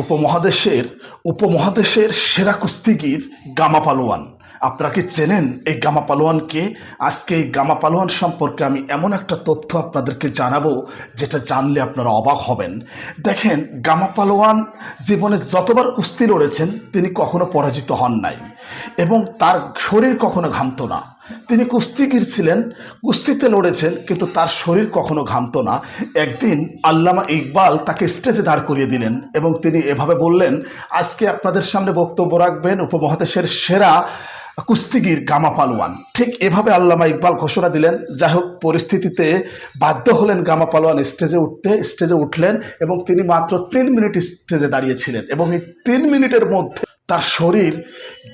উপমহাদেশের উপমহাদেশের সেরা কুস্তিগির গামা পালোয়ান। আপনারা কি চেনেন এই গামা পালোয়ানকে? আজকে এই গামা পালোয়ান সম্পর্কে আমি এমন একটা তথ্য আপনাদেরকে জানাবো যেটা জানলে আপনারা অবাক হবেন। দেখেন, গামা পালোয়ান জীবনে যতবার কুস্তি লড়েছেন তিনি কখনো পরাজিত হন নাই এবং তার শরীর কখনো ঘামতো না। তিনি কুস্তিগির ছিলেন, কুস্তিতে লড়েছেন, কিন্তু তার শরীর কখনো ঘামতো না। একদিন আল্লামা ইকবাল তাকে স্টেজে দাঁড় করিয়ে দিলেন এবং তিনি এভাবে বললেন, আজকে আপনাদের সামনে বক্তব্য রাখবেন উপমহাদেশের সেরা কুস্তিগির গামা পালোয়ান। ঠিক এভাবে আল্লামা ইকবাল ঘোষণা দিলেন। যাই হোক, পরিস্থিতিতে বাধ্য হলেন গামা পালোয়ান স্টেজে উঠলেন এবং তিনি মাত্র 3 মিনিট স্টেজে দাঁড়িয়েছিলেন এবং এই 3 মিনিটের মধ্যে তার শরীর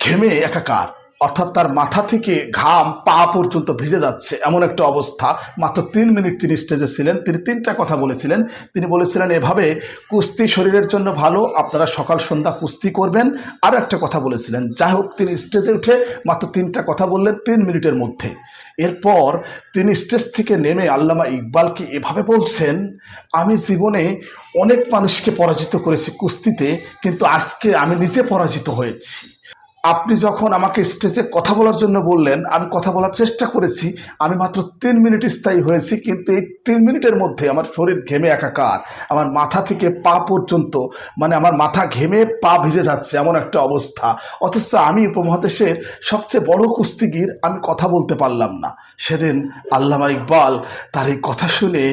ঘেমে একাকার, অর্থাৎ তার মাথা থেকে ঘাম পা পর্যন্ত ভিজে যাচ্ছে এমন একটা অবস্থা। মাত্র 3 মিনিট তিনি স্টেজে ছিলেন। তিনি 3টা কথা বলেছিলেন। তিনি বলেছিলেন এভাবে, কুস্তি শরীরের জন্য ভালো, আপনারা সকাল সন্ধ্যা কুস্তি করবেন। আর একটা কথা বলেছিলেন। যাই হোক, তিনি স্টেজে উঠে মাত্র 3টা কথা বললেন 3 মিনিটের মধ্যে। এরপর তিনি স্টেজ থেকে নেমে আল্লামা ইকবালকে এভাবে বলছেন, আমি জীবনে অনেক মানুষকে পরাজিত করেছি কুস্তিতে, কিন্তু আজকে আমি নিজে পরাজিত হয়েছি। আপনি যখন আমাকে স্টেজে কথা বলার জন্য বললেন, আমি কথা বলার চেষ্টা করেছি। আমি মাত্র 3 মিনিট স্থায়ী হয়েছি, কিন্তু এই 3 মিনিটের মধ্যে আমার শরীর ঘেমে একাকার, আমার মাথা থেকে পা পর্যন্ত, মানে আমার মাথা ঘেমে পা ভিজে যাচ্ছে এমন একটা অবস্থা। অথচ আমি উপমহাদেশের সবচেয়ে বড় কুস্তিগির, আমি কথা বলতে পারলাম না। সেদিন আল্লামা ইকবাল তার এই কথা শুনে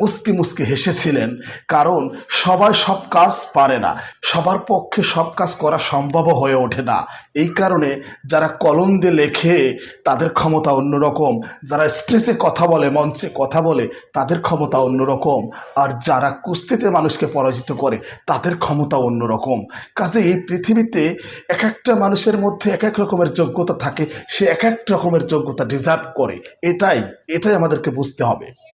মুস্কি মুস্কি হেসেছিলেন। কারণ সবাই সব কাজ পারে না, সবার পক্ষে সব কাজ করা সম্ভব হয়ে ওঠে না। এই কারণে যারা কলম দিয়ে লেখে তাদের ক্ষমতা অন্যরকম, যারা স্টেজে কথা বলে, মঞ্চে কথা বলে, তাদের ক্ষমতা অন্যরকম, আর যারা কুস্তিতে মানুষকে পরাজিত করে তাদের ক্ষমতা অন্যরকম। কাজে এই পৃথিবীতে এক একটা মানুষের মধ্যে এক এক রকমের যোগ্যতা থাকে, সে এক এক রকমের যোগ্যতা ডিজার্ভ করে। এটাই এটাই আমাদেরকে বুঝতে হবে।